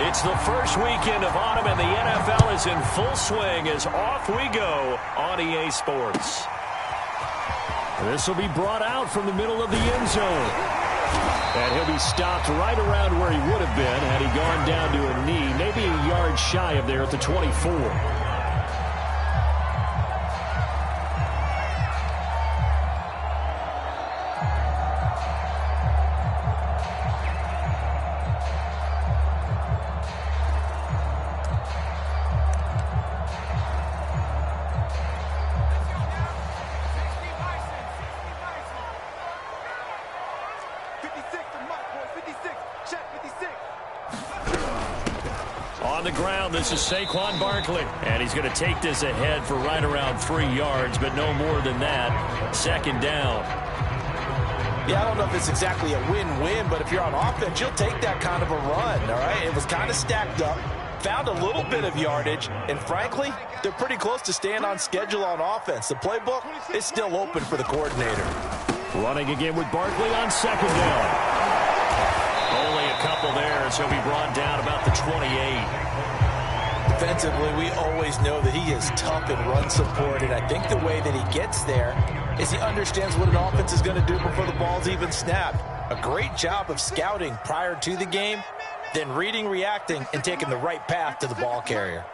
It's the first weekend of autumn, and the NFL is in full swing as off we go on EA Sports. This will be brought out from the middle of the end zone. And he'll be stopped right around where he would have been had he gone down to a knee, maybe a yard shy of there at the 24. On the ground, this is Saquon Barkley. And he's going to take this ahead for right around 3 yards, but no more than that. Second down. Yeah, I don't know if it's exactly a win-win, but if you're on offense, you'll take that kind of a run, all right? It was kind of stacked up, found a little bit of yardage, and frankly, they're pretty close to staying on schedule on offense. The playbook is still open for the coordinator. Running again with Barkley on second down. Only a couple there as he'll be brought down about the 28. Defensively, we always know that he is tough in run support, and I think the way that he gets there is he understands what an offense is going to do before the ball's even snapped. A great job of scouting prior to the game, then reading, reacting, and taking the right path to the ball carrier.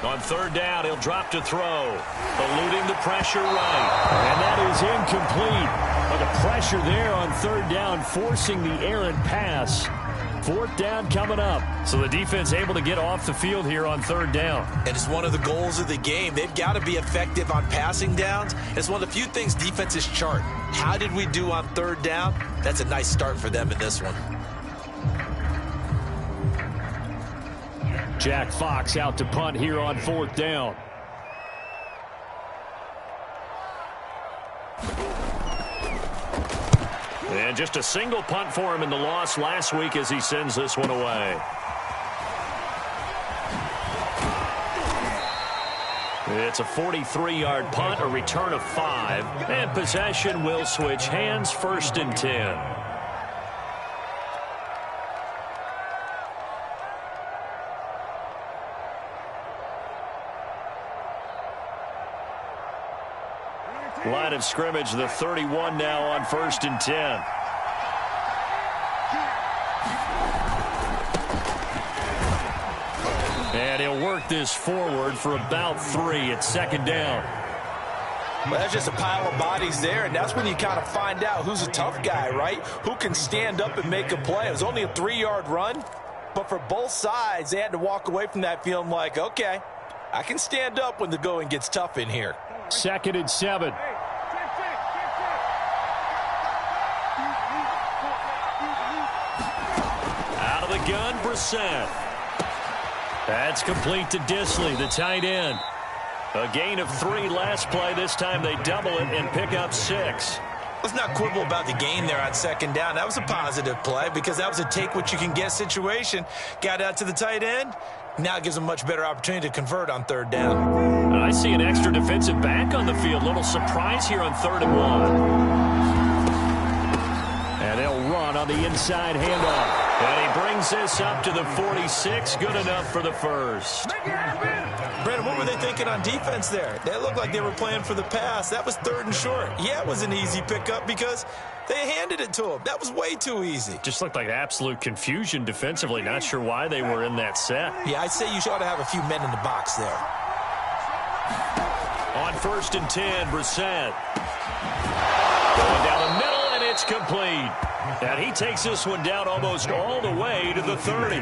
On third down, he'll drop to throw, eluding the pressure right. And that is incomplete. But the pressure there on third down, forcing the errant pass. Fourth down coming up. So the defense able to get off the field here on third down. And it's one of the goals of the game. They've got to be effective on passing downs. It's one of the few things defenses chart. How did we do on third down? That's a nice start for them in this one. Jack Fox out to punt here on fourth down. And just a single punt for him in the loss last week as he sends this one away. It's a 43-yard punt, a return of 5, and possession will switch hands, 1st and 10. Line of scrimmage, the 31 now on 1st and 10. And he'll work this forward for about 3 at second down. Well, that's just a pile of bodies there, and that's when you kind of find out who's a tough guy, right? Who can stand up and make a play. It was only a 3-yard run, but for both sides, they had to walk away from that feeling like, okay, I can stand up when the going gets tough in here. 2nd and 7. Out of the gun, Brissett. That's complete to Disley, the tight end. A gain of 3 last play. This time they double it and pick up 6. Let's not quibble about the gain there on second down. That was a positive play because that was a take-what-you-can-get situation. Got out to the tight end. Now it gives them a much better opportunity to convert on third down. I see an extra defensive back on the field. Little surprise here on 3rd and 1. And they'll run on the inside handoff. And he brings this up to the 46. Good enough for the first. Brandon, what were they thinking on defense there? They looked like they were playing for the pass. That was 3rd and short. Yeah, it was an easy pickup because they handed it to him. That was way too easy. Just looked like absolute confusion defensively. Not sure why they were in that set. Yeah, I'd say you ought to have a few men in the box there. On 1st and 10, Brissett. Going down the middle, and it's complete. And he takes this one down almost all the way to the 30.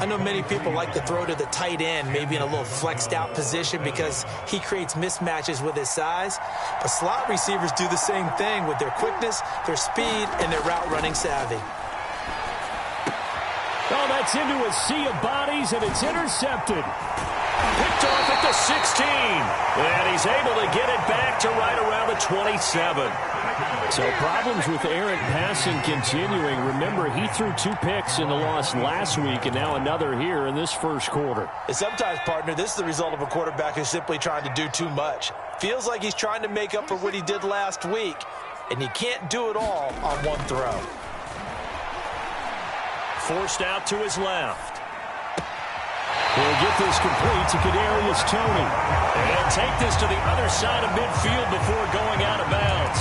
I know many people like to throw to the tight end, maybe in a little flexed out position because he creates mismatches with his size. But slot receivers do the same thing with their quickness, their speed, and their route running savvy. Oh, that's into a sea of bodies, and it's intercepted. Picked off at the 16. And he's able to get it back to right around the 27. So problems with errant passing continuing. Remember, he threw 2 picks in the loss last week, and now another here in this first quarter. And sometimes, partner, this is the result of a quarterback who's simply trying to do too much. Feels like he's trying to make up for what he did last week, and he can't do it all on one throw. forced out to his left. He'll get this complete to Kadarius Toney. And take this to the other side of midfield before going out of bounds.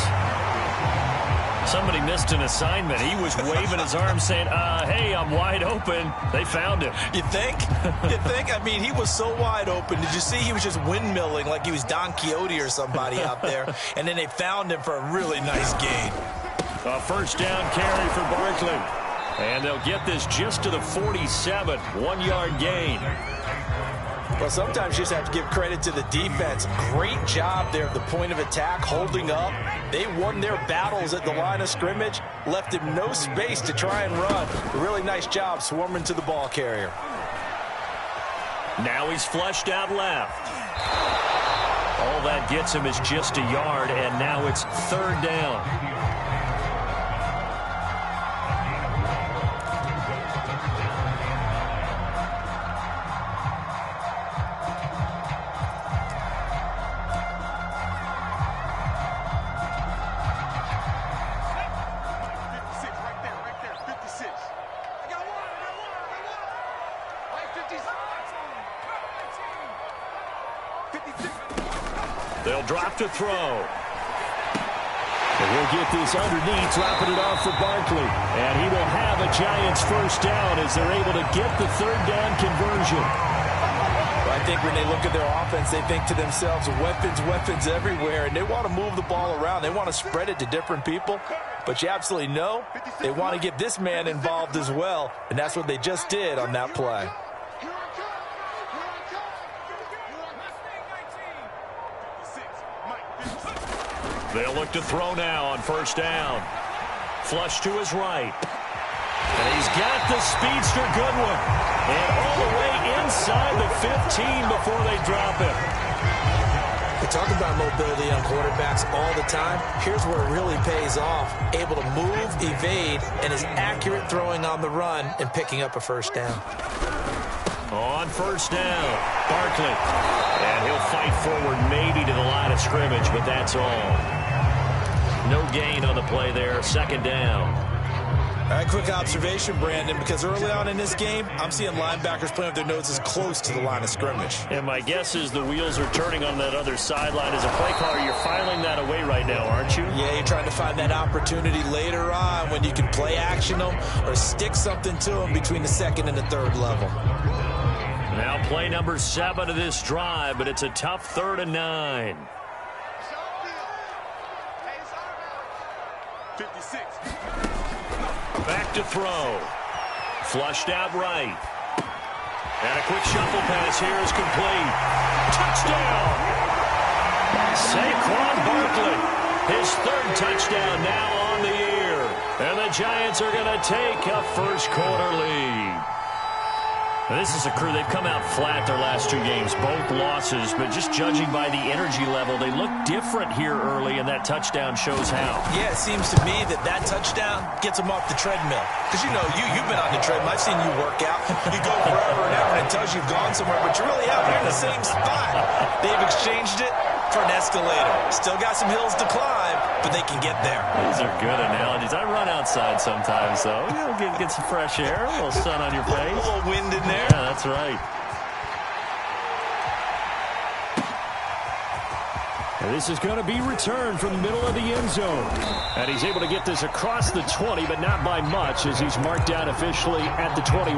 Somebody missed an assignment. He was waving his arm saying, hey, I'm wide open. They found him. You think? You think? I mean, he was so wide open. Did you see he was just windmilling like he was Don Quixote or somebody out there? And then they found him for a really nice gain. A first down carry for Barkley. And they'll get this just to the 47. 1-yard gain. Well, sometimes you just have to give credit to the defense. Great job there at the point of attack, holding up. They won their battles at the line of scrimmage, left him no space to try and run. A really nice job swarming to the ball carrier. Now he's flushed out left. All that gets him is just a yard, and now it's third down. They'll drop to throw. And we'll get this underneath, dropping it off for Barkley. And he will have a Giants first down as they're able to get the third down conversion. Well, I think when they look at their offense, they think to themselves, weapons, weapons everywhere. And they want to move the ball around. They want to spread it to different people. But you absolutely know they want to get this man involved as well. And that's what they just did on that play. They'll look to throw now on first down. Flush to his right. And he's got the speedster Goodwin. And all the way inside the 15 before they drop him. We talk about mobility on quarterbacks all the time. Here's where it really pays off. Able to move, evade, and is accurate throwing on the run and picking up a first down. On first down, Barkley. And he'll fight forward maybe to the line of scrimmage, but that's all. No gain on the play there, second down. All right, quick observation, Brandon, because early on in this game, I'm seeing linebackers playing with their noses close to the line of scrimmage. And my guess is the wheels are turning on that other sideline. As a play caller, you're filing that away right now, aren't you? Yeah, you're trying to find that opportunity later on when you can play action them or stick something to them between the second and the third level. Now play number 7 of this drive, but it's a tough 3rd and 9. 56. Back to throw. Flushed out right. And a quick shuffle pass here is complete. Touchdown! Saquon Barkley. His 3rd touchdown now on the year. And the Giants are going to take a first quarter lead. Now, this is a crew, they've come out flat their last 2 games, both losses, but just judging by the energy level, they look different here early, and that touchdown shows how. Yeah, it seems to me that touchdown gets them off the treadmill. Because, you know, you've been on the treadmill. I've seen you work out. You go forever and ever, and it tells you've gone somewhere, but you really haven't. You're in the same spot. They've exchanged it for an escalator. Still got some hills to climb, but they can get there. These are good analogies. I run outside sometimes, though. You know, get some fresh air, a little sun on your face. A little wind in there. Yeah, that's right. And this is going to be returned from the middle of the end zone. And he's able to get this across the 20, but not by much, as he's marked down officially at the 21.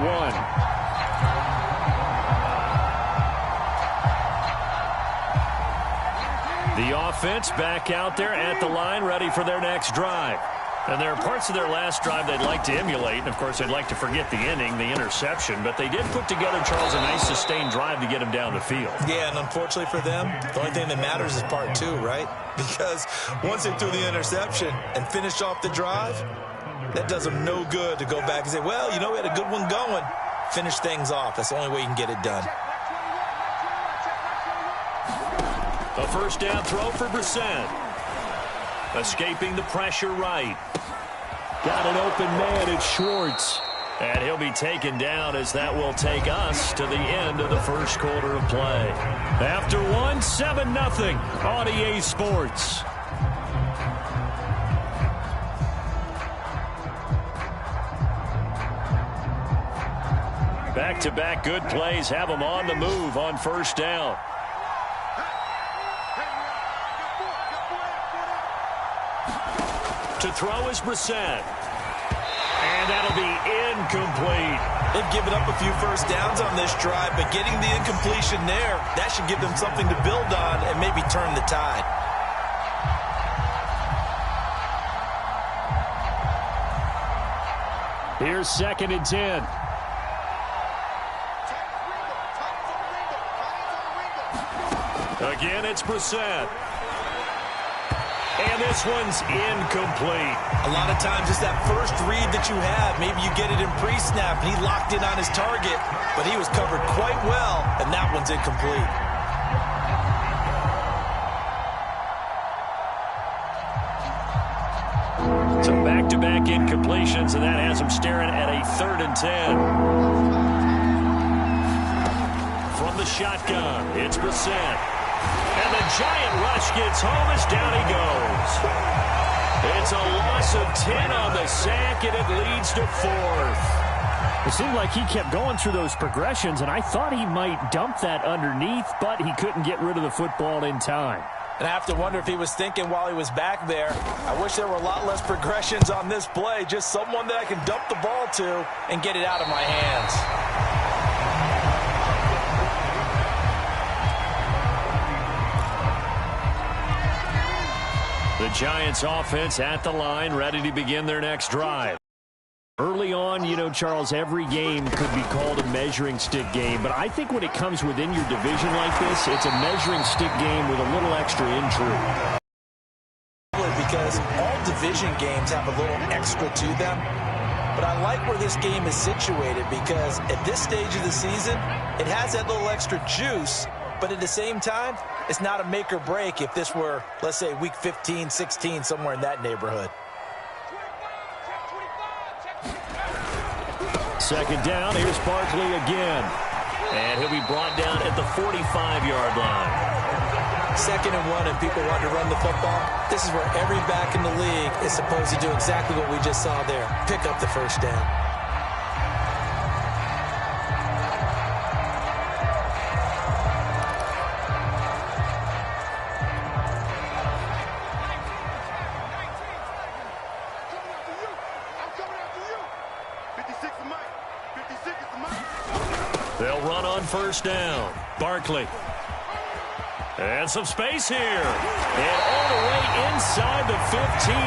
The offense back out there at the line, ready for their next drive. And there are parts of their last drive they'd like to emulate. And, of course, they'd like to forget the inning, the interception. But they did put together, Charles, a nice sustained drive to get him down the field. Yeah, and unfortunately for them, the only thing that matters is part 2, right? Because once they threw the interception and finished off the drive, that does them no good to go back and say, well, you know, we had a good one going. Finish things off. That's the only way you can get it done. A first down throw for Brissett. Escaping the pressure right. Got an open man, it's Schwartz. And he'll be taken down as that will take us to the end of the first quarter of play. After 7-0 on EA Sports. Back-to-back good plays have them on the move on first down. To throw is Brissett. And that'll be incomplete. They've given up a few first downs on this drive, but getting the incompletion there, that should give them something to build on and maybe turn the tide. Here's 2nd and 10. Again, it's Brissett. And this one's incomplete. A lot of times it's that first read that you have. Maybe you get it in pre-snap, and he locked in on his target, but he was covered quite well, and that one's incomplete. So back-to-back incompletions, and that has him staring at a 3rd and 10. From the shotgun, it's Brissett. And the giant rush gets home as down he goes. It's a loss of 10 on the sack, and it leads to 4th. It seemed like he kept going through those progressions, and I thought he might dump that underneath, but he couldn't get rid of the football in time. And I have to wonder if he was thinking while he was back there, I wish there were a lot less progressions on this play, just someone that I can dump the ball to and get it out of my hands. The Giants offense at the line, ready to begin their next drive. Early on, you know, Charles, every game could be called a measuring stick game, but I think when it comes within your division like this, it's a measuring stick game with a little extra intrigue. Because all division games have a little extra to them, but I like where this game is situated because at this stage of the season, it has that little extra juice. But at the same time, it's not a make or break if this were, let's say, week 15, 16, somewhere in that neighborhood. 2nd down, here's Barkley again. And he'll be brought down at the 45-yard line. 2nd and 1, and people want to run the football. This is where every back in the league is supposed to do exactly what we just saw there. Pick up the first down. They'll run on first down. Barkley. And some space here. And all the way inside the 15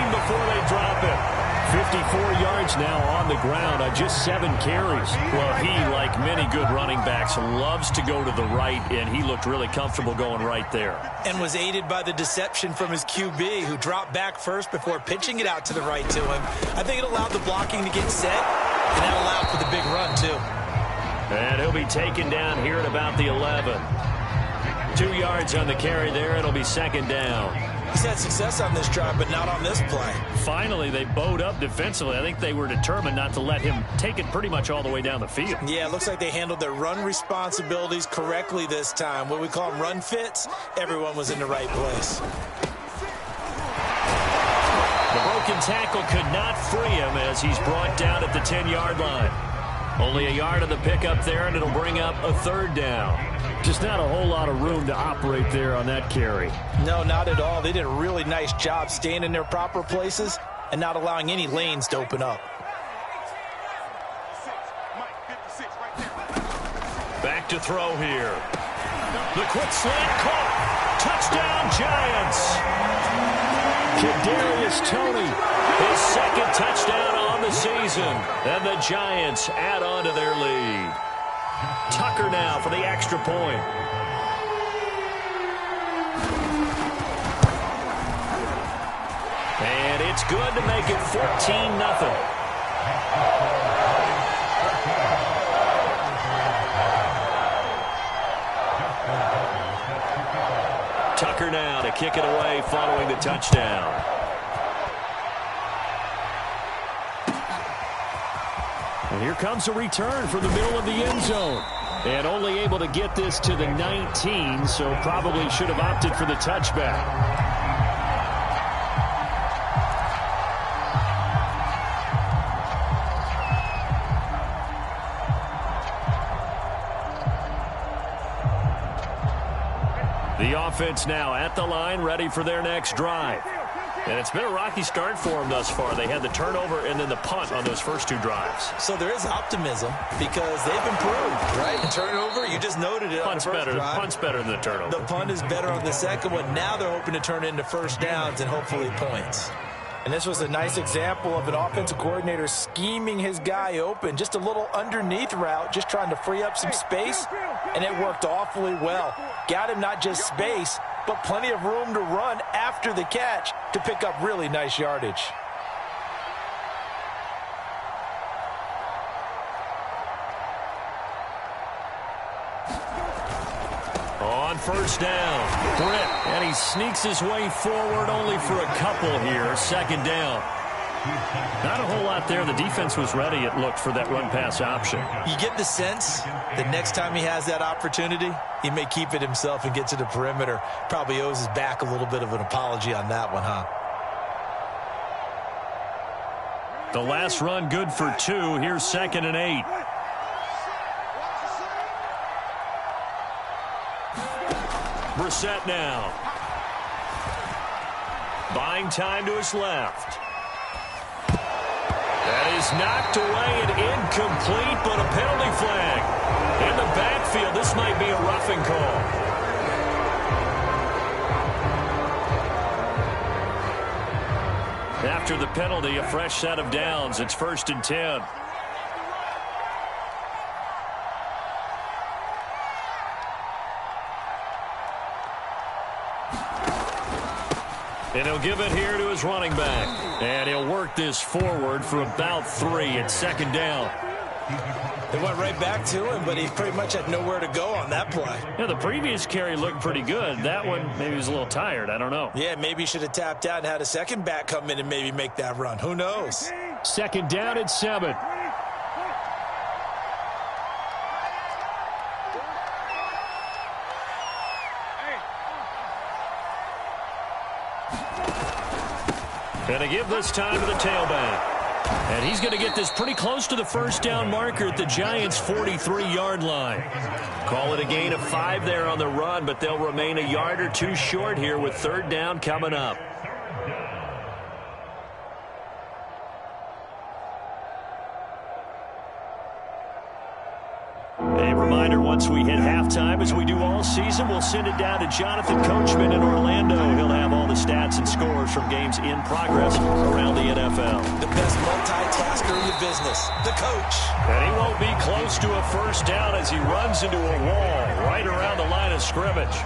before they drop it. 54 yards now on the ground on just 7 carries. Well, he, like many good running backs, loves to go to the right, and he looked really comfortable going right there. And was aided by the deception from his QB, who dropped back first before pitching it out to the right to him. I think it allowed the blocking to get set, and that allowed for the big run, too. And he'll be taken down here at about the 11. 2 yards on the carry there. It'll be 2nd down. He's had success on this drive, but not on this play. Finally, they bowed up defensively. I think they were determined not to let him take it pretty much all the way down the field. Yeah, it looks like they handled their run responsibilities correctly this time. What we call them run fits, everyone was in the right place. The broken tackle could not free him as he's brought down at the 10-yard line. Only a yard of the pickup there, and it'll bring up a 3rd down. Just not a whole lot of room to operate there on that carry. No, not at all. They did a really nice job staying in their proper places and not allowing any lanes to open up. Back to throw here. The quick slant caught. Touchdown, Giants. Kadarius Toney, his 2nd touchdown on the season. And the Giants add on to their lead. Tucker now for the extra point. And it's good to make it 14-0. Tucker now to kick it away following the touchdown. And here comes a return from the middle of the end zone. And only able to get this to the 19, so probably should have opted for the touchback. The offense now at the line, ready for their next drive. And it's been a rocky start for them thus far. They had the turnover and then the punt on those first 2 drives. So there is optimism because they've improved, right? Turnover, you just noted it. Punt's better. Punt's better than the turnover. The punt is better on the second one. Now they're hoping to turn into first downs and hopefully points. And this was a nice example of an offensive coordinator scheming his guy open. Just a little underneath route, just trying to free up some space, and it worked awfully well. Got him not just space, but plenty of room to run after the catch to pick up really nice yardage. On first down, Britt, and he sneaks his way forward only for a couple here. Second down. Not a whole lot there. The defense was ready, it looked, for that run-pass option. You get the sense that next time he has that opportunity, he may keep it himself and get to the perimeter. Probably owes his back a little bit of an apology on that one, huh? The last run good for 2. Here's 2nd and 8. Brissett now. Buying time to his left. That is knocked away and incomplete, but a penalty flag. In the backfield, this might be a roughing call. After the penalty, a fresh set of downs. It's 1st and 10. And he'll give it here to his running back. And he'll work this forward for about 3. It's 2nd down. They went right back to him, but he pretty much had nowhere to go on that play. Yeah, the previous carry looked pretty good. That one, maybe he was a little tired. I don't know. Yeah, maybe he should have tapped out and had a second back come in and maybe make that run. Who knows? 2nd down at 7. And to give this time to the tailback. And he's going to get this pretty close to the first down marker at the Giants' 43-yard line. Call it a gain of 5 there on the run, but they'll remain a yard or 2 short here with 3rd down coming up. A reminder, once we hit halftime, as we do all season, we'll send it down to Jonathan Coachman in Orlando. He'll have all the stats and scores from games in progress around the NFL. The best multitasker in the business, the coach. And he won't be close to a first down as he runs into a wall right around the line of scrimmage.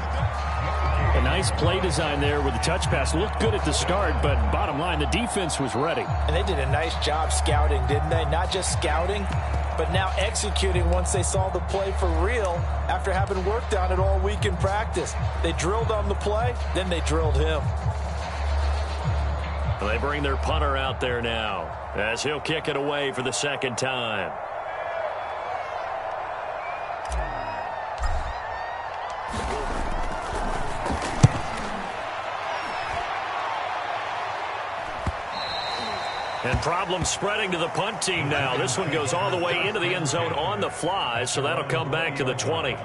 A nice play design there with the touch pass. Looked good at the start, but bottom line, the defense was ready. And they did a nice job scouting, didn't they? Not just scouting, but now executing once they saw the play for real after having worked on it all week in practice. They drilled on the play, then they drilled him. They bring their punter out there now as he'll kick it away for the 2nd time. And problems spreading to the punt team now. This one goes all the way into the end zone on the fly, so that'll come back to the 20.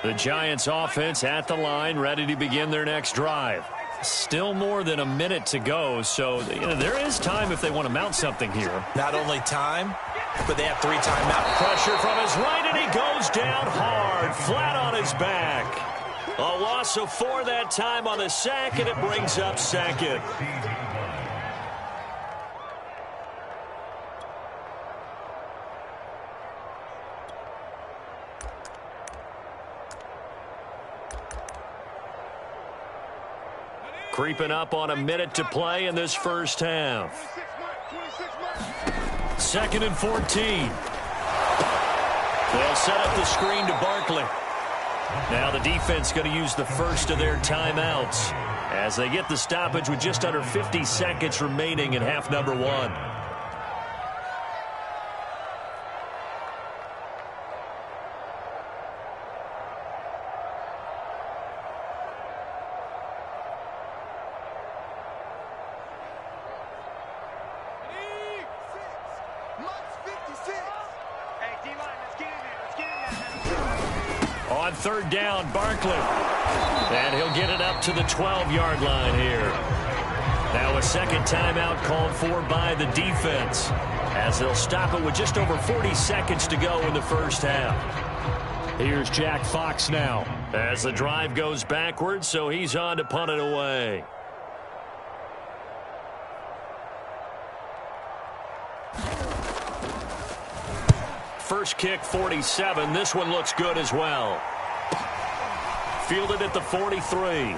The Giants offense at the line, ready to begin their next drive. Still more than a minute to go, so there is time if they want to mount something here. Not only time, but they have 3 timeouts. Pressure from his right, and he goes down hard, flat on his back. A loss of 4 that time on the sack, and it brings up 2nd. Creeping up on a minute to play in this first half. 2nd and 14. They'll set up the screen to Barkley. Now the defense going to use the first of their timeouts as they get the stoppage with just under 50 seconds remaining in half number 1. third down, Barkley. And he'll get it up to the 12-yard line here. Now a second timeout called for by the defense, as they'll stop it with just over 40 seconds to go in the first half. Here's Jack Fox now. As the drive goes backwards, so he's on to punt it away. First kick, 47. This one looks good as well. Fielded at the 43.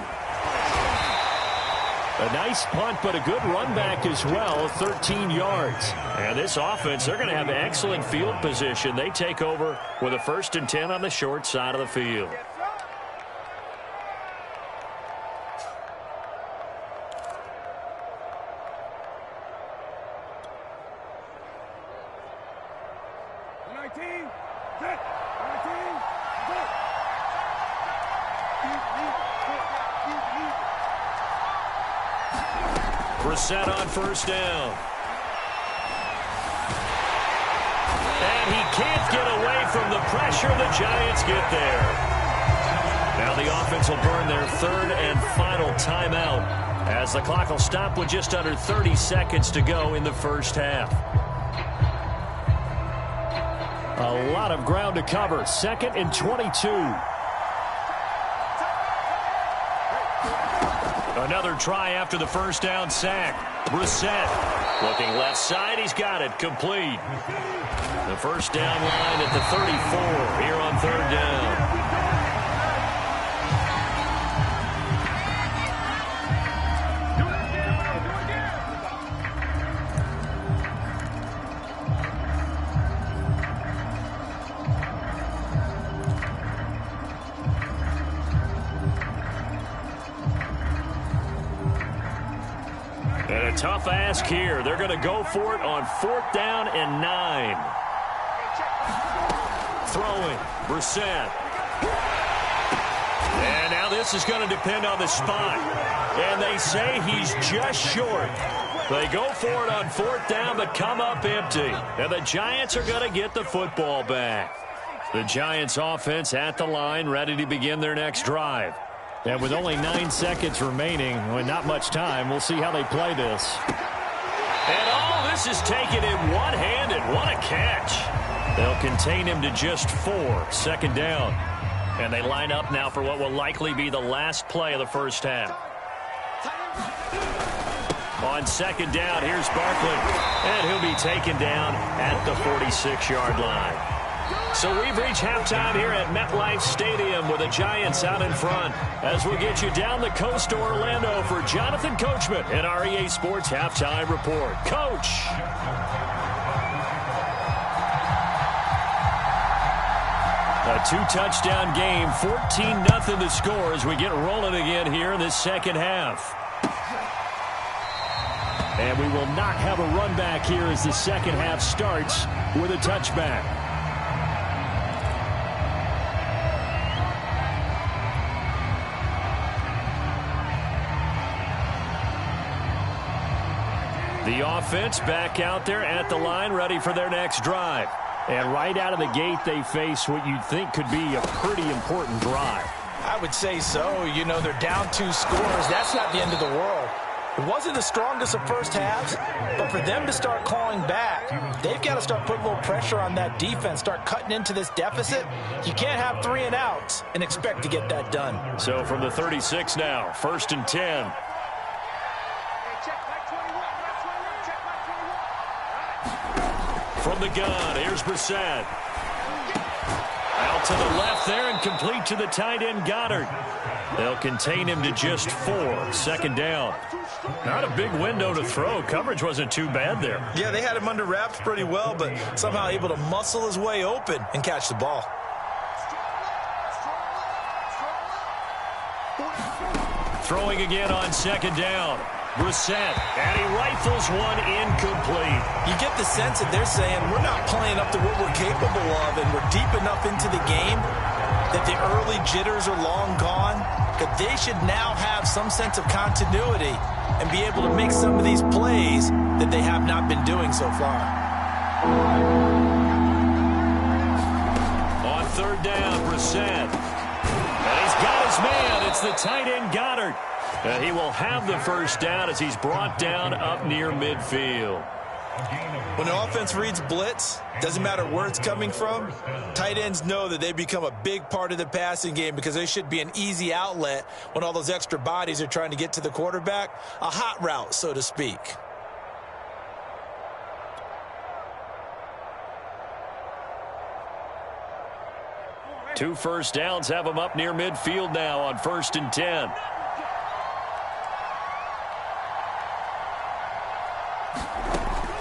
A nice punt, but a good run back as well, 13 yards. And this offense, they're going to have excellent field position. They take over with a 1st and 10 on the short side of the field. Set on first down. And he can't get away from the pressure. The Giants get there. Now the offense will burn their 3rd and final timeout, as the clock will stop with just under 30 seconds to go in the first half. A lot of ground to cover. 2nd and 22. Another try after the first down sack. Brissett looking left side. He's got it. Complete. The first down line at the 34 here on 3rd down. And a tough ask here. They're going to go for it on 4th down and 9. Throwing, Brissett. And now this is going to depend on the spot. And they say he's just short. They go for it on 4th down, but come up empty. And the Giants are going to get the football back. The Giants offense at the line, ready to begin their next drive. And with only 9 seconds remaining, with not much time, we'll see how they play this. And all this is taken in one-handed. What a catch. They'll contain him to just 4. 2nd down. And they line up now for what will likely be the last play of the first half. On 2nd down, here's Barkley. And he'll be taken down at the 46-yard line. So we've reached halftime here at MetLife Stadium with the Giants out in front, as we'll get you down the coast to Orlando for Jonathan Coachman and our EA Sports Halftime Report. Coach. A 2-touchdown game, 14-0 the score as we get rolling again here in this second half. And we will not have a run back here as the second half starts with a touchback. The offense back out there at the line, ready for their next drive. And right out of the gate, they face what you'd think could be a pretty important drive. I would say so. You know, they're down 2 scores. That's not the end of the world. It wasn't the strongest of first halves, but for them to start clawing back, they've got to start putting a little pressure on that defense, start cutting into this deficit. You can't have 3 and outs and expect to get that done. So from the 36 now, 1st and 10. From the gun, here's Brissett. Out to the left there and complete to the tight end, Goddard. They'll contain him to just 4. 2nd down. Not a big window to throw. Coverage wasn't too bad there. Yeah, they had him under wraps pretty well, but somehow able to muscle his way open and catch the ball. Throwing again on 2nd down. Brissett, and he rifles one incomplete. You get the sense that they're saying we're not playing up to what we're capable of, and we're deep enough into the game that the early jitters are long gone, that they should now have some sense of continuity and be able to make some of these plays that they have not been doing so far. On 3rd down, Brissett. got his man. It's the tight end Goddard. And he will have the first down as he's brought down up near midfield. When the offense reads blitz, doesn't matter where it's coming from, tight ends know that they become a big part of the passing game because they should be an easy outlet when all those extra bodies are trying to get to the quarterback. A hot route, so to speak. Two first downs have him up near midfield now on 1st and 10.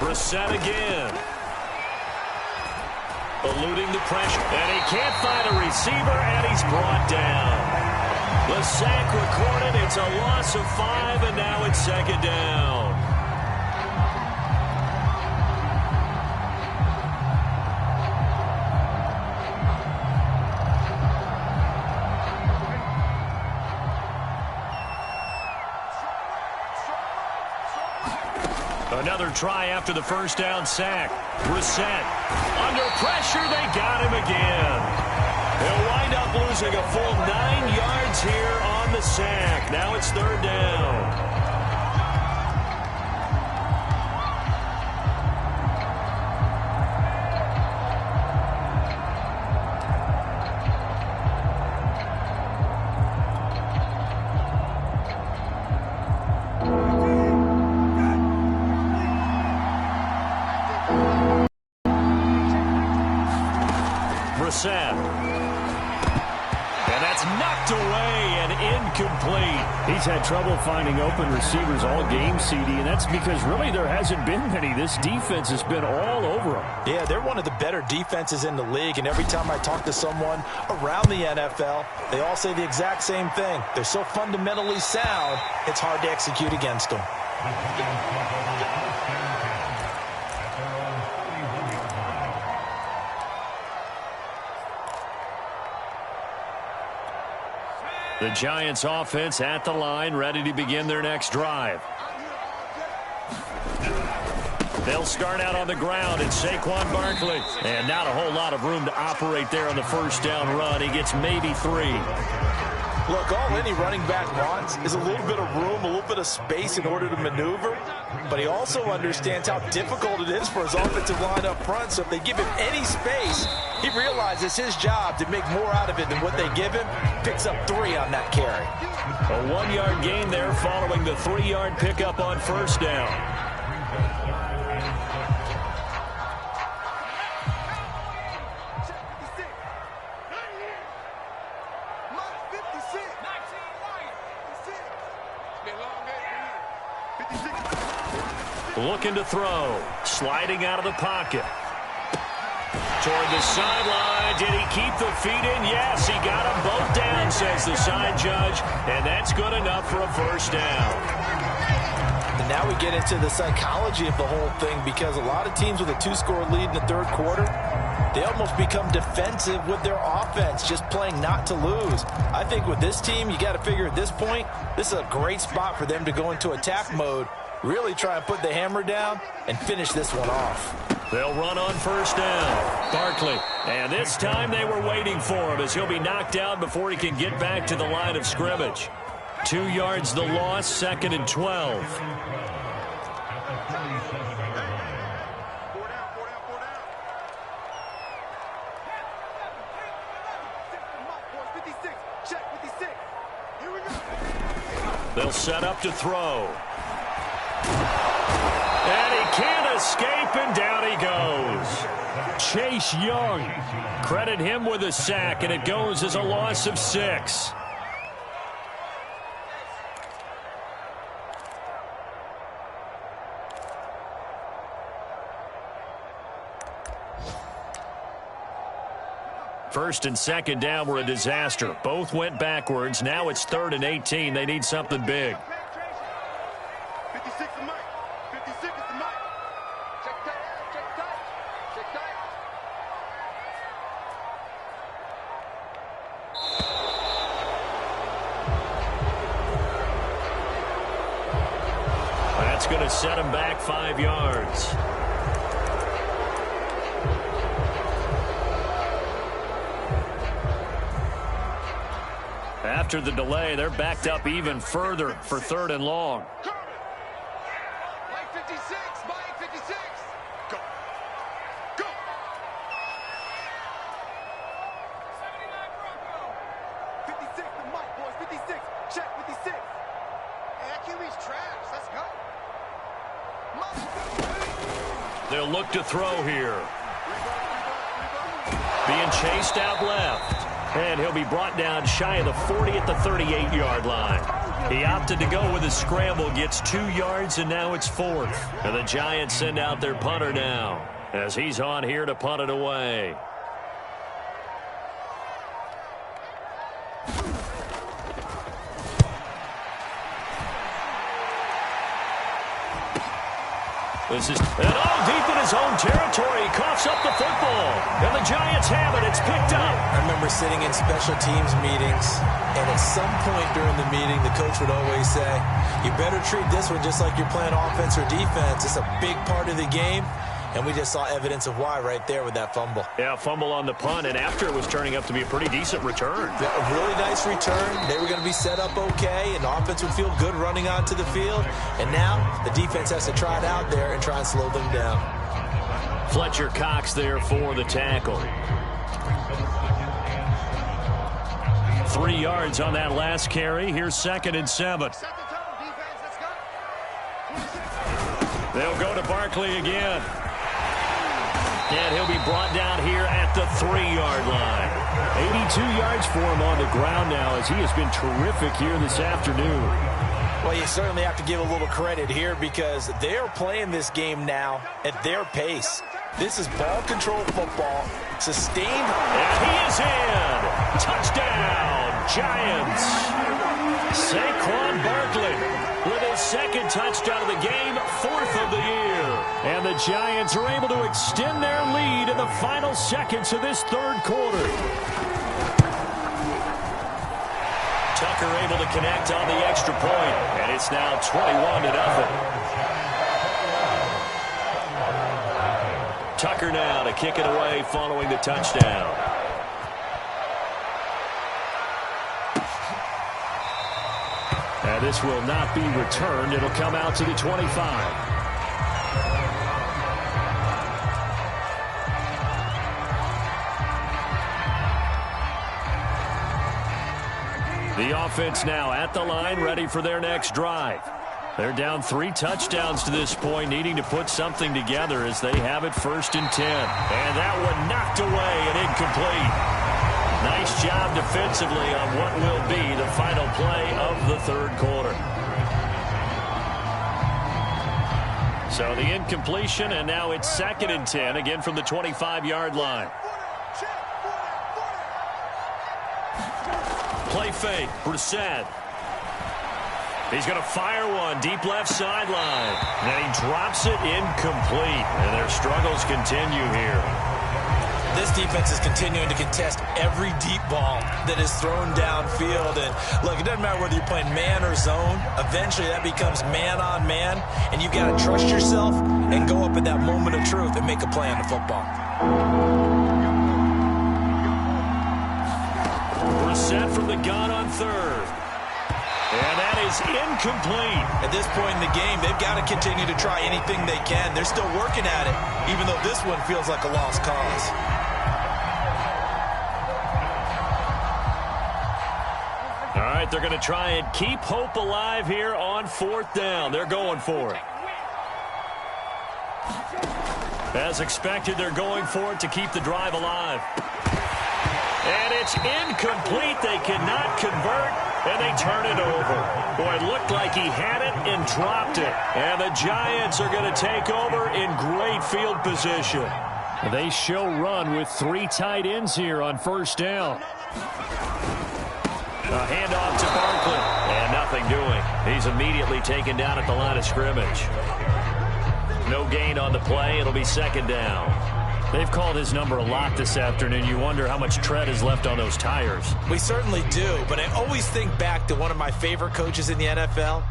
Brissett again. Eluding the pressure. And he can't find a receiver, and he's brought down. The sack recorded. It's a loss of 5, and now it's 2nd down. Another try after the first down sack. Brissett under pressure. They got him again. They'll wind up losing a full 9 yards here on the sack. Now it's 3rd down. And that's knocked away and incomplete. He's had trouble finding open receivers all game, CD, and that's because really there hasn't been many. This defense has been all over him. Yeah, they're one of the better defenses in the league, and every time I talk to someone around the NFL, they all say the exact same thing. They're so fundamentally sound, it's hard to execute against them. The Giants offense at the line, ready to begin their next drive. They'll start out on the ground. It's Saquon Barkley. And not a whole lot of room to operate there on the first down run. He gets maybe 3. Look, all any running back wants is a little bit of room, a little bit of space in order to maneuver. But he also understands how difficult it is for his offensive line up front. So if they give him any space, he realizes his job to make more out of it than what they give him. Picks up 3 on that carry. A 1-yard gain there following the 3-yard pickup on first down. Looking to throw. Sliding out of the pocket. Toward the sideline. Did he keep the feet in? Yes, he got them both down, says the side judge. And that's good enough for a first down. And now we get into the psychology of the whole thing, because a lot of teams with a 2-score lead in the 3rd quarter, they almost become defensive with their offense, just playing not to lose. I think with this team, you got to figure at this point, this is a great spot for them to go into attack mode, really try and put the hammer down and finish this one off. They'll run on first down. Barkley. And this time they were waiting for him as he'll be knocked down before he can get back to the line of scrimmage. 2 yards the loss, 2nd and 12. They'll set up to throw. And he can't escape, and down he goes. Chase Young. Credit him with a sack, and it goes as a loss of 6. First and 2nd down were a disaster. Both went backwards. Now it's 3rd and 18. They need something big. That's going to set him back 5 yards. After the delay, they're backed up even further for 3rd and long. Mike 56, Mike 56. Go. Go. 79 Bronco. 56 to Mike, boys. 56. Check 56. Hey, that QB's trash. Let's go. They'll look to throw here. Being chased out left. And he'll be brought down shy of the 40 at the 38-yard line. He opted to go with a scramble, gets 2 yards, and now it's 4th. And the Giants send out their punter now as he's on here to punt it away. This is deep in his own territory. He coughs up the football. And the Giants have it. It's picked up. I remember sitting in special teams meetings, and at some point during the meeting, the coach would always say, you better treat this one just like you're playing offense or defense. It's a big part of the game. And we just saw evidence of why right there with that fumble. Yeah, fumble on the punt, and after it was turning up to be a pretty decent return. A really nice return. They were going to be set up okay, and the offense would feel good running onto the field. And now the defense has to try it out there and try and slow them down. Fletcher Cox there for the tackle. 3 yards on that last carry. Here's 2nd and 7. Set the tone, defense. Let's go. They'll go to Barkley again. And he'll be brought down here at the 3-yard line. 82 yards for him on the ground now as he has been terrific here this afternoon. Well, you certainly have to give a little credit here because they're playing this game now at their pace. This is ball control football, sustained. And he is in. Touchdown, Giants. Saquon Barkley with his 2nd touchdown of the game, 4th of the year. And the Giants are able to extend their lead in the final seconds of this 3rd quarter. Tucker able to connect on the extra point, and it's now 21-0. Tucker now to kick it away following the touchdown. And this will not be returned. It'll come out to the 25. The offense now at the line, ready for their next drive. They're down 3 touchdowns to this point, needing to put something together as they have it 1st and 10. And that one knocked away and incomplete. Nice job defensively on what will be the final play of the 3rd quarter. So the incompletion, and now it's 2nd and 10, again from the 25-yard line. Play fake, Brissett. He's going to fire one deep left sideline. And then he drops it incomplete. And their struggles continue here. This defense is continuing to contest every deep ball that is thrown downfield. And look, it doesn't matter whether you're playing man or zone. Eventually that becomes man on man. And you've got to trust yourself and go up at that moment of truth and make a play on the football. Brissett from the gun on 3rd. And that is incomplete. At this point in the game, they've got to continue to try anything they can. They're still working at it, even though this one feels like a lost cause. All right, they're going to try and keep hope alive here on 4th down. They're going for it. As expected, they're going for it to keep the drive alive. And it's incomplete. They cannot convert, and they turn it over. Boy, it looked like he had it and dropped it. And the Giants are going to take over in great field position. They show run with 3 tight ends here on 1st down. A handoff to Barkley, and nothing doing. He's immediately taken down at the line of scrimmage. No gain on the play. It'll be 2nd down. They've called his number a lot this afternoon. You wonder how much tread is left on those tires. We certainly do, but I always think back to one of my favorite coaches in the NFL,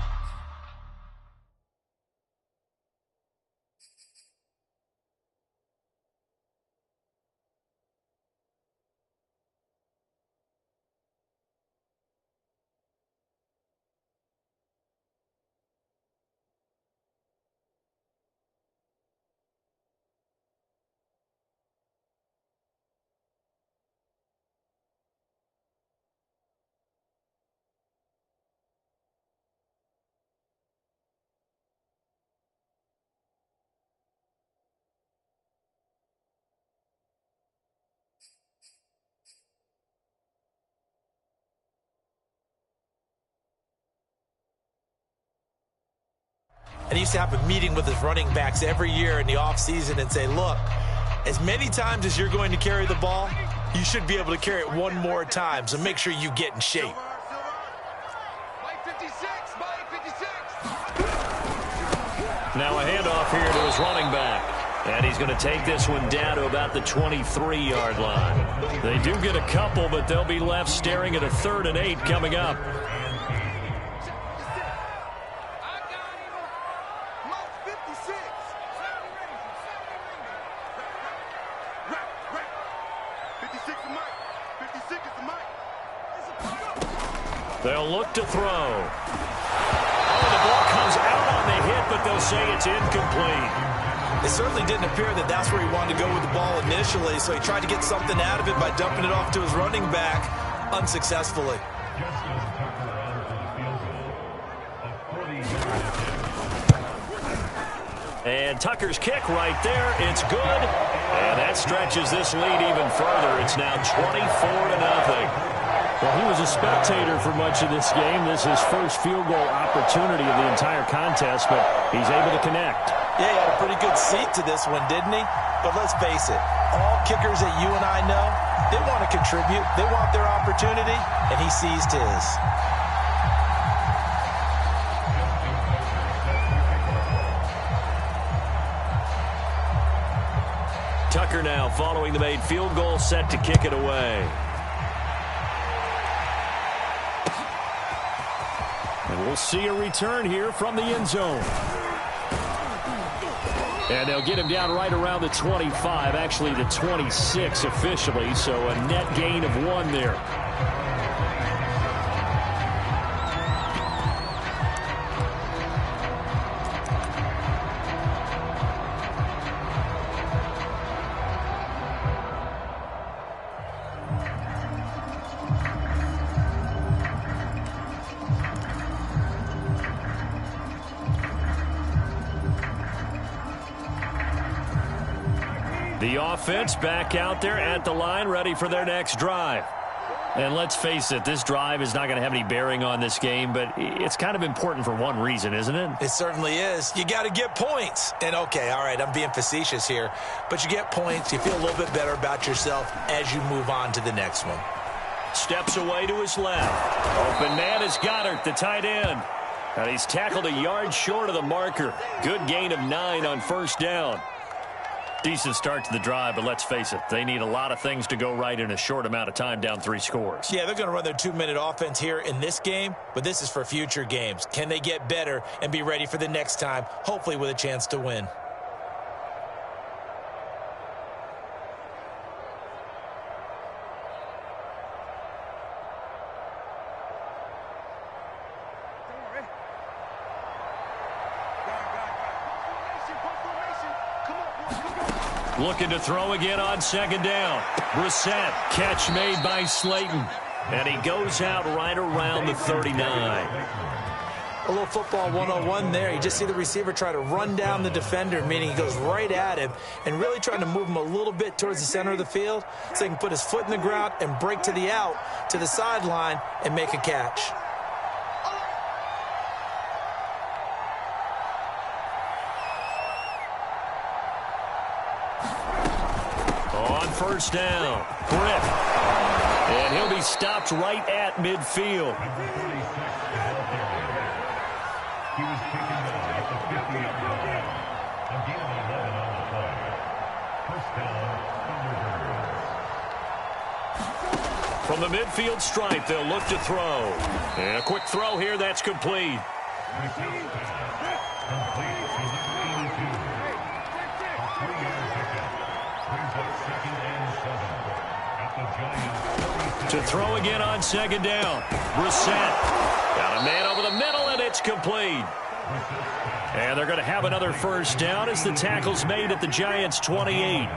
And he used to have a meeting with his running backs every year in the offseason and say, look, as many times as you're going to carry the ball, you should be able to carry it one more time, so make sure you get in shape. Now a handoff here to his running back. And he's going to take this one down to about the 23-yard line. They do get a couple, but they'll be left staring at a 3rd and 8 coming up. They'll look to throw. Oh, the ball comes out on the hit, but they'll say it's incomplete. It certainly didn't appear that that's where he wanted to go with the ball initially, so he tried to get something out of it by dumping it off to his running back unsuccessfully. And Tucker's kick right there. It's good. And that stretches this lead even further. It's now 24-0. Well, he was a spectator for much of this game. This is his first field goal opportunity of the entire contest, but he's able to connect. Yeah, he had a pretty good seat to this one, didn't he? But let's face it, all kickers that you and I know, they want to contribute. They want their opportunity, and he seized his. Tucker now following the made field goal, set to kick it away. And we'll see a return here from the end zone. And they'll get him down right around the 25, actually the 26 officially, so a net gain of 1 there. The offense back out there at the line, ready for their next drive. And let's face it, this drive is not going to have any bearing on this game, but it's kind of important for one reason, isn't it? It certainly is. You got to get points. And, okay, all right, I'm being facetious here, but you get points, you feel a little bit better about yourself as you move on to the next one. Steps away to his left. Open man is Goddard, the tight end. And he's tackled a yard short of the marker. Good gain of 9 on first down. Decent start to the drive, but let's face it, they need a lot of things to go right in a short amount of time, down 3 scores. Yeah, they're going to run their 2-minute offense here in this game, but this is for future games. Can they get better and be ready for the next time, hopefully with a chance to win? Looking to throw again on second down. Brissett, catch made by Slayton. And he goes out right around the 39. A little football 101 there. You just see the receiver try to run down the defender, meaning he goes right at him and really trying to move him a little bit towards the center of the field so he can put his foot in the ground and break to the out, to the sideline, and make a catch. First down, Griff. And he'll be stopped right at midfield. From the midfield stripe, they'll look to throw. And a quick throw here, that's complete. To throw again on second down. Brissett. Got a man over the middle, and it's complete. And they're going to have another first down as the tackle's made at the Giants' 28.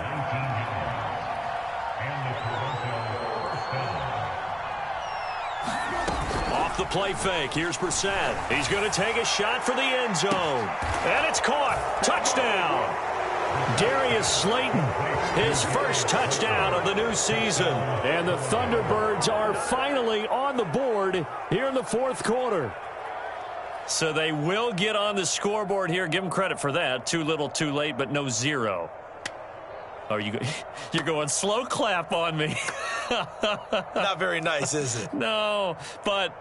Off the play fake. Here's Brissett. He's going to take a shot for the end zone. And it's caught. Touchdown. Darius Slayton, his first touchdown of the new season. And the Thunderbirds are finally on the board here in the fourth quarter. So they will get on the scoreboard here. Give them credit for that. Too little, too late, but no 0. Oh, you're going slow clap on me. Not very nice, is it? No, but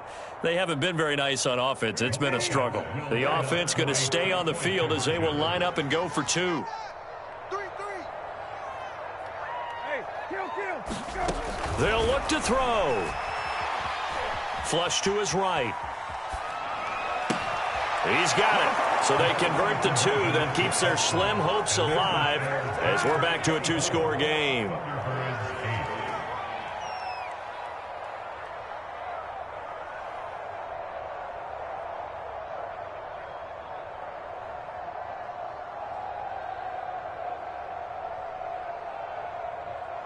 they haven't been very nice on offense. It's been a struggle. The offense going to stay on the field as they will line up and go for 2. 3-3. Hey, kill. They'll look to throw. Flush to his right. He's got it. So they convert the 2. That keeps their slim hopes alive as we're back to a 2-score game.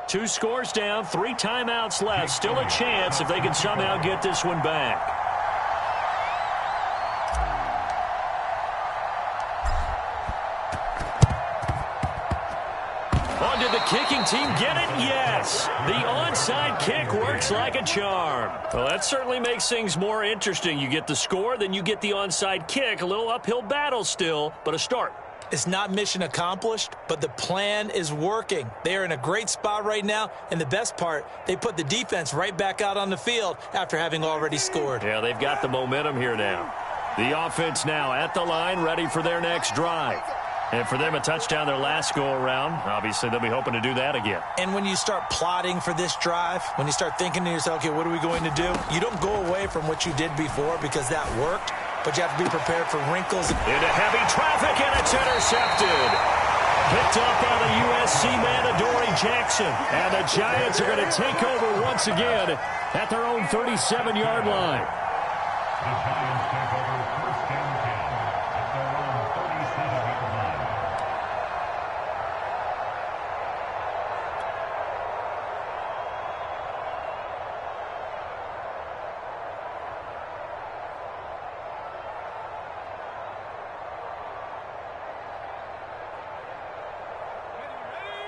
Two scores down, 3 timeouts left. Still a chance if they can somehow get this one back. Did the kicking team get it? Yes. The onside kick works like a charm. Well, that certainly makes things more interesting. You get the score, then you get the onside kick. A little uphill battle still, but a start. It's not mission accomplished, but the plan is working. They are in a great spot right now, and the best part, they put the defense right back out on the field after having already scored. Yeah, they've got the momentum here now. The offense now at the line, ready for their next drive. And for them, a touchdown their last go-around. Obviously, they'll be hoping to do that again. And when you start plotting for this drive, when you start thinking to yourself, okay, what are we going to do? You don't go away from what you did before because that worked, but you have to be prepared for wrinkles. Into heavy traffic, and it's intercepted. Picked up by the USC man, Adoree Jackson. And the Giants are going to take over once again at their own 37-yard line. The Giants take over first and 10 at their own 37-yard line.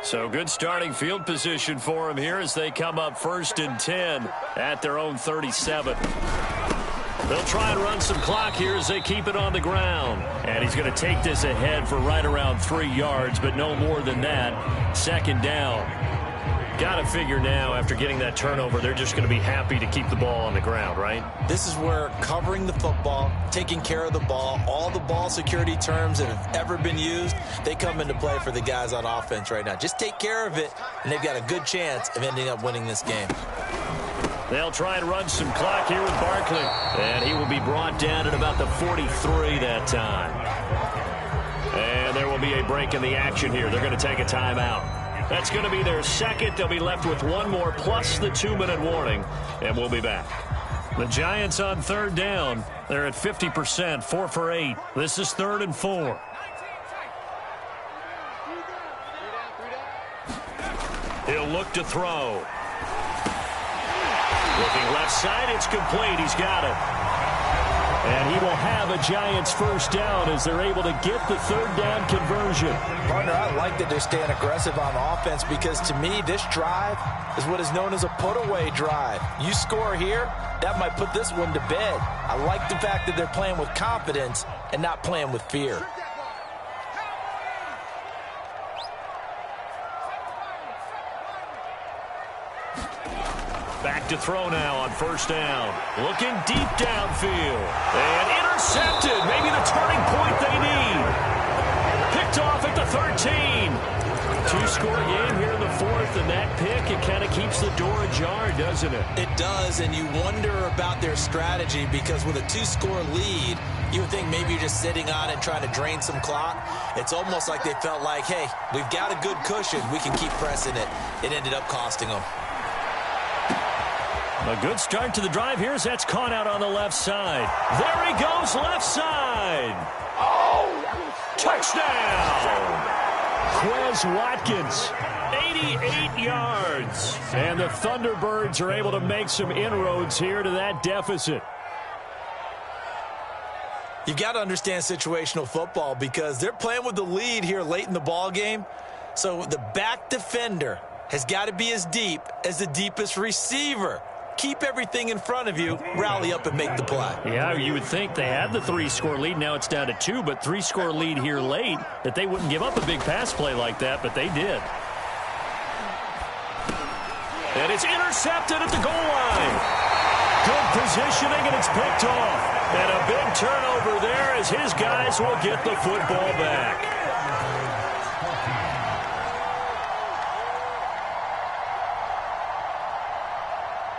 So good starting field position for them here as they come up 1st and 10 at their own 37. They'll try and run some clock here as they keep it on the ground. And he's going to take this ahead for right around 3 yards, but no more than that. 2nd down. Got to figure now, after getting that turnover, they're just going to be happy to keep the ball on the ground, right? This is where covering the football, taking care of the ball, all the ball security terms that have ever been used, they come into play for the guys on offense right now. Just take care of it, and they've got a good chance of ending up winning this game. They'll try and run some clock here with Barkley. And he will be brought down at about the 43 that time. And there will be a break in the action here. They're going to take a timeout. That's going to be their second. They'll be left with one more plus the 2-minute warning. And we'll be back. The Giants on 3rd down. They're at 50%, 4 for 8. This is 3rd and 4. He'll look to throw. Looking left side, it's complete. He's got it. And he will have a Giants 1st down as they're able to get the 3rd down conversion. Partner, I like that they're staying aggressive on offense because to me, this drive is what is known as a put-away drive. You score here, that might put this one to bed. I like the fact that they're playing with confidence and not playing with fear. Back to throw now on 1st down. Looking deep downfield. And intercepted. Maybe the turning point they need. Picked off at the 13. 2-score game here in the 4th, and that pick, it kind of keeps the door ajar, doesn't it? It does, and you wonder about their strategy because with a 2-score lead, you would think maybe you're just sitting on it trying to drain some clock. It's almost like they felt like, hey, we've got a good cushion. We can keep pressing it. It ended up costing them. A good start to the drive here as that's caught out on the left side. There he goes, left side. Touchdown! Quez Watkins, 88 yards. And the Thunderbirds are able to make some inroads here to that deficit. You've got to understand situational football because they're playing with the lead here late in the ball game. So the back defender has got to be as deep as the deepest receiver. keep everything in front of you, rally up and make the play. Yeah, you would think they had the 3-score lead. Now it's down to 2, but 3-score lead here late, that they wouldn't give up a big pass play like that, but they did. And it's intercepted at the goal line. Good positioning, and it's picked off. And a big turnover there as his guys will get the football back.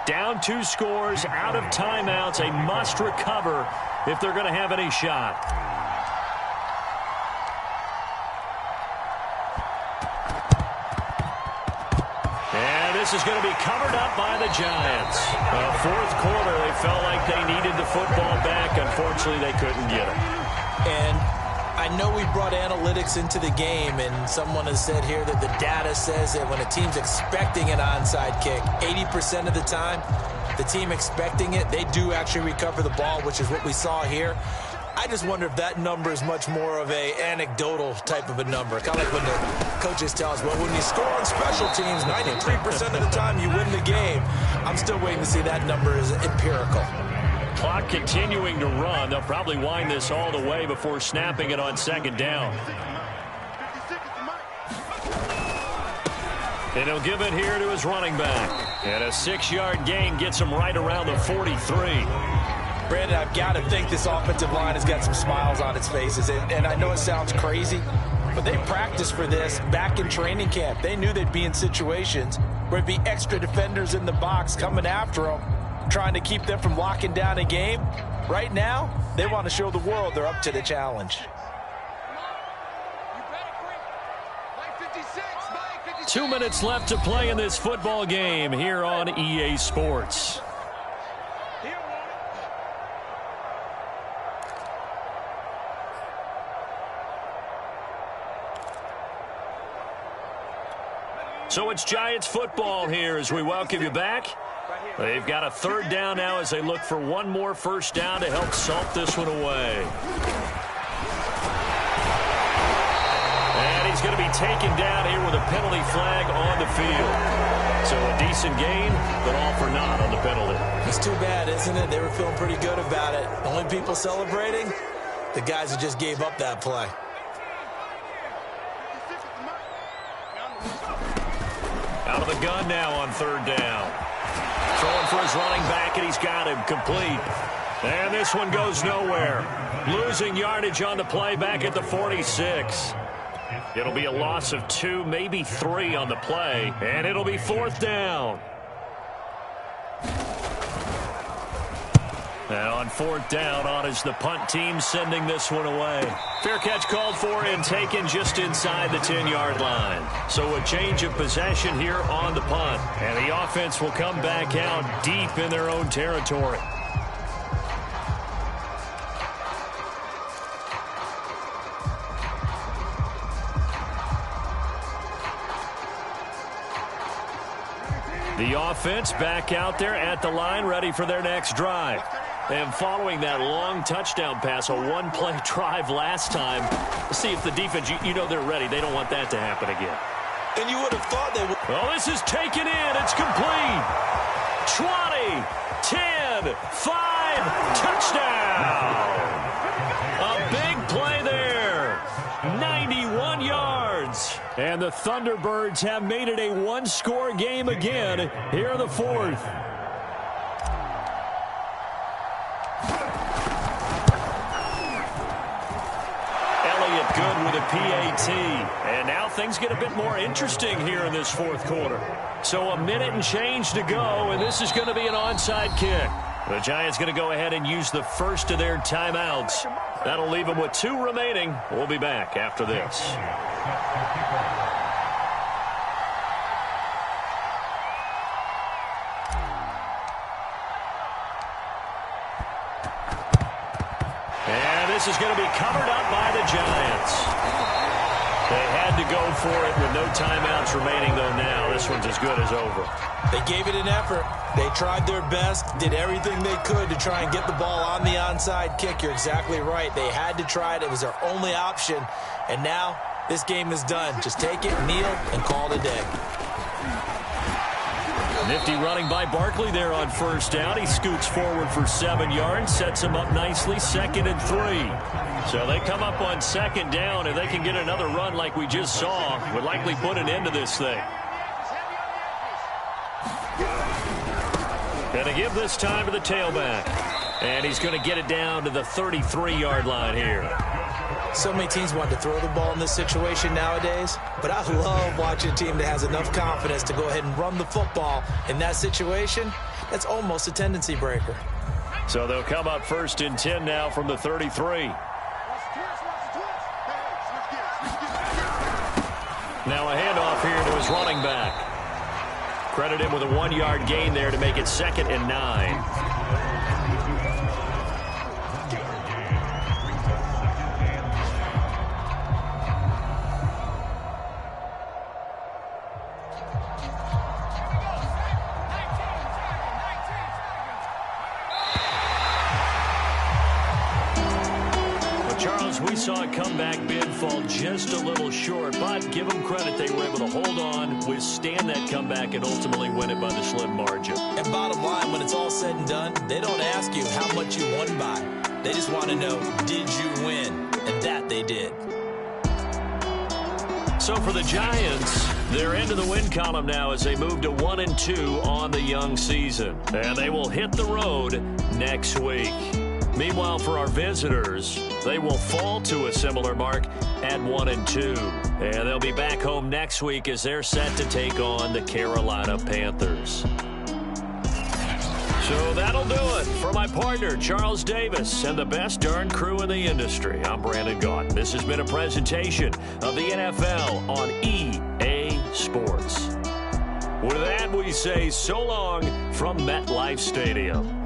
Down 2 scores, out of timeouts, a must recover if they're going to have any shot. And this is going to be covered up by the Giants. Fourth quarter, they felt like they needed the football back. Unfortunately, they couldn't get it. And I know we brought analytics into the game, and someone has said here that the data says that when a team's expecting an onside kick, 80% of the time, the team expecting it, they do actually recover the ball, which is what we saw here. I just wonder if that number is much more of a anecdotal type of a number. Kind of like when the coaches tell us, well, when you score on special teams, 93% of the time you win the game. I'm still waiting to see that number is empirical. Clock continuing to run. They'll probably wind this all the way before snapping it on second down. And he'll give it here to his running back. And a 6-yard gain gets him right around the 43. Brandon, I've got to think this offensive line has got some smiles on its faces. And I know it sounds crazy, but they practiced for this back in training camp. They knew they'd be in situations where there'd be extra defenders in the box coming after them, trying to keep them from locking down a game. Right now, they want to show the world they're up to the challenge. 2 minutes left to play in this football game here on EA Sports. So it's Giants football here as we welcome you back. They've got a 3rd down now as they look for one more first down to help salt this one away. And he's going to be taken down here with a penalty flag on the field. So a decent gain, but all for naught on the penalty. It's too bad, isn't it? They were feeling pretty good about it. The only people celebrating, the guys who just gave up that play. Out of the gun now on 3rd down. Throwing for his running back, and he's got him complete. And this one goes nowhere. Losing yardage on the play back at the 46. It'll be a loss of 2, maybe 3 on the play, and it'll be 4th down. Now on 4th down, on is the punt team sending this one away. Fair catch called for and taken just inside the 10-yard line. So a change of possession here on the punt. And the offense will come back out deep in their own territory. The offense back out there at the line, ready for their next drive. And following that long touchdown pass, a one-play drive last time, see if the defense, you know they're ready. They don't want that to happen again. And you would have thought they would. Well, this is taken in. It's complete. 20, 10, 5, touchdown. A big play there. 91 yards. And the Thunderbirds have made it a one-score game again here in the 4th. Good with a PAT. And now things get a bit more interesting here in this 4th quarter. So a minute and change to go, and this is going to be an onside kick. The Giants going to go ahead and use the first of their timeouts. That'll leave them with 2 remaining. We'll be back after this. This is going to be covered up by the Giants. They had to go for it with no timeouts remaining, though now this one's as good as over. They gave it an effort. They tried their best, did everything they could to try and get the ball on the onside kick. You're exactly right. They had to try it. It was their only option. And now this game is done. Just take it, kneel, and call it a day. Nifty running by Barkley there on first down. He scoots forward for 7 yards, sets him up nicely, 2nd and 3. So they come up on 2nd down, and they can get another run like we just saw. Would likely put an end to this thing. Going to give this time to the tailback. And he's going to get it down to the 33-yard line here. So many teams want to throw the ball in this situation nowadays, but I love watching a team that has enough confidence to go ahead and run the football. In that situation, that's almost a tendency breaker. So they'll come up 1st and 10 now from the 33. Now a handoff here to his running back. Credit him with a 1-yard gain there to make it 2nd and 9. We saw a comeback bid fall just a little short, but give them credit. They were able to hold on, withstand that comeback, and ultimately win it by the slim margin. And bottom line, when it's all said and done, they don't ask you how much you won by. They just want to know, did you win? And that they did. So for the Giants, they're into the win column now as they move to 1-2 on the young season. And they will hit the road next week. Meanwhile, for our visitors, they will fall to a similar mark at 1-2. And they'll be back home next week as they're set to take on the Carolina Panthers. So that'll do it. For my partner, Charles Davis, and the best darn crew in the industry, I'm Brandon Gaudin. This has been a presentation of the NFL on EA Sports. With that, we say so long from MetLife Stadium.